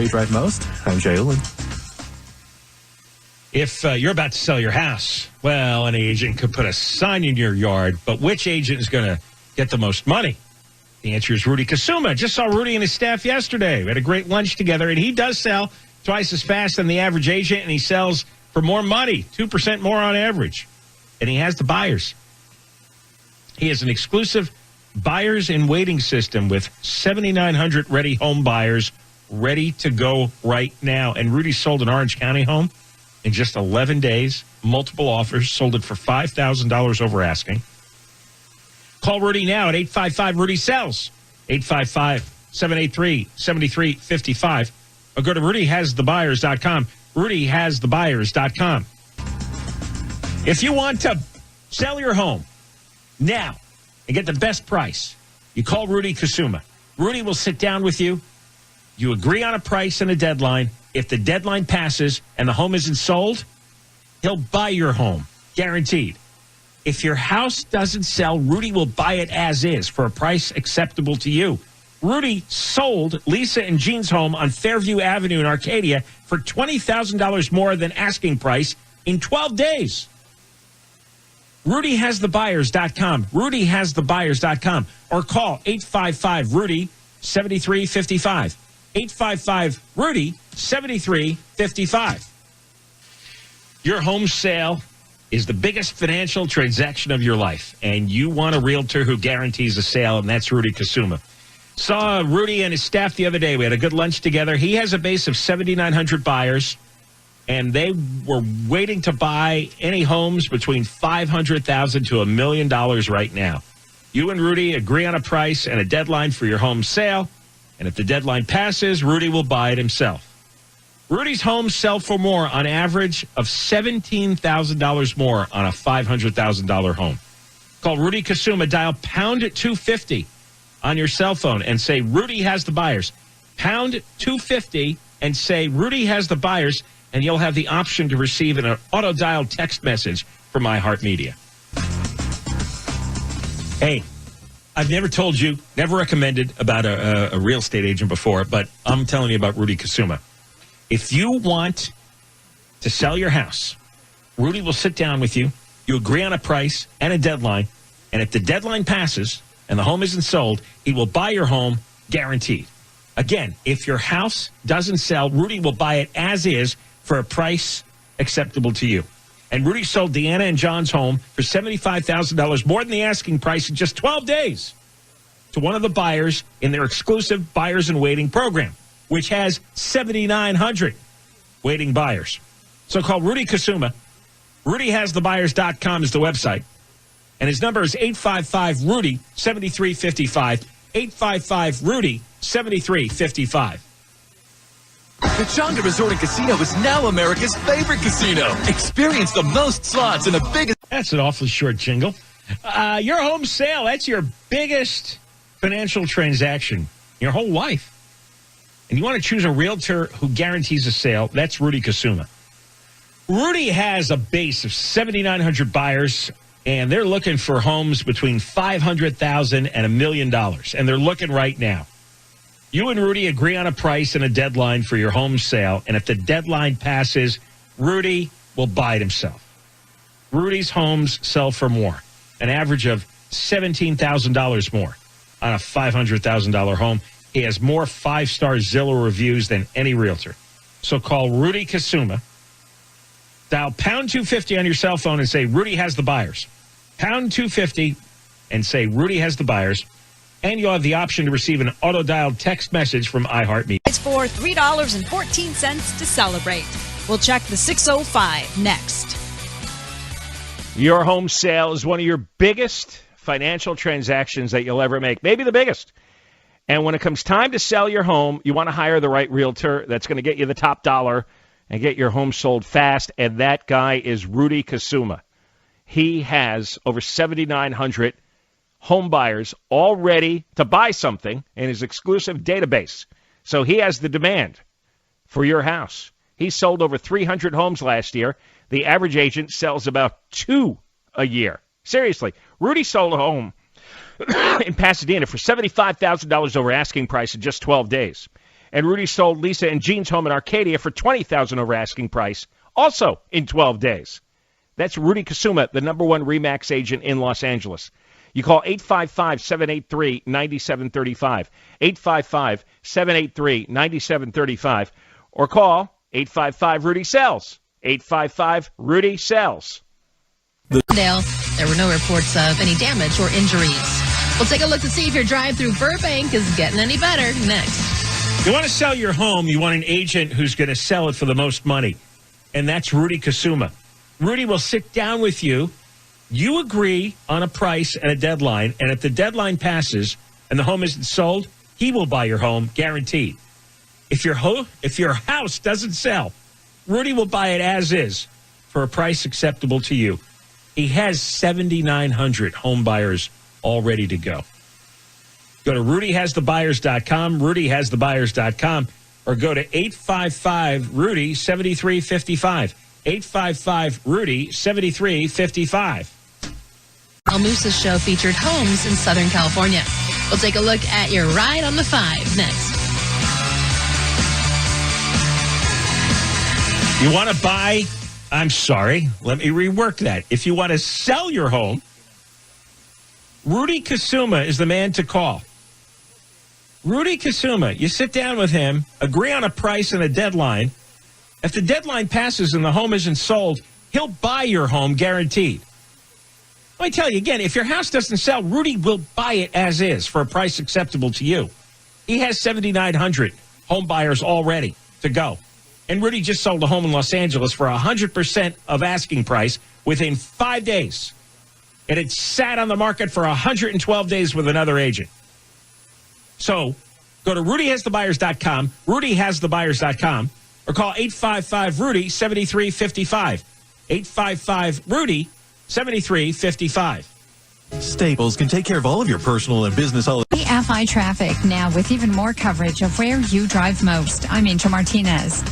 you drive most. I'm Jay Olin. If you're about to sell your house, well, an agent could put a sign in your yard, but which agent is going to get the most money? The answer is Rudy Kusuma. Just saw Rudy and his staff yesterday. We had a great lunch together, and he does sell twice as fast than the average agent, and he sells for more money, 2% more on average. And he has the buyers. He has an exclusive buyers in waiting system with 7,900 ready home buyers ready to go right now. And Rudy sold an Orange County home in just 11 days, multiple offers, sold it for $5,000 over asking. Call Rudy now at 855-RUDY-SELLS, 855-783-7355, or go to RudyHasTheBuyers.com, RudyHasTheBuyers.com. If you want to sell your home now and get the best price, you call Rudy Kusuma. Rudy will sit down with you. You agree on a price and a deadline. If the deadline passes and the home isn't sold, he'll buy your home, guaranteed. If your house doesn't sell, Rudy will buy it as is for a price acceptable to you. Rudy sold Lisa and Jean's home on Fairview Avenue in Arcadia for $20,000 more than asking price in 12 days. RudyHasTheBuyers.com, RudyHasTheBuyers.com, or call 855-RUDY-7355. 855-RUDY-7355. Your home sale is the biggest financial transaction of your life, and you want a realtor who guarantees a sale, and that's Rudy Kusuma. Saw Rudy and his staff the other day. We had a good lunch together. He has a base of 7,900 buyers, and they were waiting to buy any homes between $500,000 to $1 million right now. You and Rudy agree on a price and a deadline for your home sale, and if the deadline passes, Rudy will buy it himself. Rudy's homes sell for more on average of $17,000 more on a $500,000 home. Call Rudy Kusuma. Dial pound 250 on your cell phone and say Rudy has the buyers. Pound 250 and say Rudy has the buyers, and you'll have the option to receive an auto-dial text message from iHeartMedia. Hey, I've never told you, never recommended about a real estate agent before, but I'm telling you about Rudy Kusuma. If you want to sell your house, Rudy will sit down with you. You agree on a price and a deadline, and if the deadline passes and the home isn't sold, he will buy your home, guaranteed. Again, if your house doesn't sell, Rudy will buy it as is for a price acceptable to you. And Rudy sold Deanna and John's home for $75,000 more than the asking price in just 12 days to one of the buyers in their exclusive Buyers in Waiting program, which has 7,900 waiting buyers. So call Rudy Kusuma. RudyHasTheBuyers.com is the website. And his number is 855-RUDY-7355. 855-RUDY-7355. The Chonga Resort and Casino is now America's favorite casino. Experience the most slots and the biggest... That's an awfully short jingle. Your home sale, that's your biggest financial transaction your whole life. And you want to choose a realtor who guarantees a sale, that's Rudy Kusuma. Rudy has a base of 7,900 buyers, and they're looking for homes between $500,000 and $1 million, and they're looking right now. You and Rudy agree on a price and a deadline for your home sale, and if the deadline passes, Rudy will buy it himself. Rudy's homes sell for more, an average of $17,000 more on a $500,000 home. He has more 5-star Zillow reviews than any realtor. So call Rudy Kusuma. Dial pound 250 on your cell phone and say Rudy has the buyers. Pound 250 and say Rudy has the buyers. And you'll have the option to receive an auto-dialed text message from iHeartMedia. It's for $3.14 to celebrate. We'll check the 605 next. Your home sale is one of your biggest financial transactions that you'll ever make, maybe the biggest. And when it comes time to sell your home, you want to hire the right realtor that's going to get you the top dollar and get your home sold fast, and that guy is Rudy Kusuma. He has over 7,900 home buyers all ready to buy something in his exclusive database. So he has the demand for your house. He sold over 300 homes last year. The average agent sells about 2 a year. Seriously, Rudy sold a home in Pasadena for $75,000 over asking price in just 12 days. And Rudy sold Lisa and Jean's home in Arcadia for $20,000 over asking price, also in 12 days. That's Rudy Kusuma, the #1 RE/MAX agent in Los Angeles. You call 855-783-9735, 855-783-9735, or call 855-RUDY-SELLS, 855-RUDY-SELLS. Dale, there were no reports of any damage or injuries. We'll take a look to see if your drive through Burbank is getting any better next. You want to sell your home, you want an agent who's going to sell it for the most money, and that's Rudy Kusuma. Rudy will sit down with you. You agree on a price and a deadline, and if the deadline passes and the home isn't sold, he will buy your home, guaranteed. If your house doesn't sell, Rudy will buy it as is for a price acceptable to you. He has 7,900 home buyers all ready to go. Go to rudyhasthebuyers.com, rudyhasthebuyers.com, or go to 855-RUDY-7355, 855-RUDY-7355. El Moose's show featured homes in Southern California. We'll take a look at your ride on the 5 next. You want to buy? I'm sorry. Let me rework that. If you want to sell your home, Rudy Kusuma is the man to call. Rudy Kusuma, you sit down with him, agree on a price and a deadline. If the deadline passes and the home isn't sold, he'll buy your home guaranteed. Let me tell you again, if your house doesn't sell, Rudy will buy it as is for a price acceptable to you. He has 7,900 home buyers all ready to go. And Rudy just sold a home in Los Angeles for 100% of asking price within 5 days. And it sat on the market for 112 days with another agent. So go to rudyhasthebuyers.com, rudyhasthebuyers.com, or call 855-RUDY-7355, 855-RUDY-7355. Staples can take care of all of your personal and business FI traffic now with even more coverage of where you drive most. I'm Angel Martinez.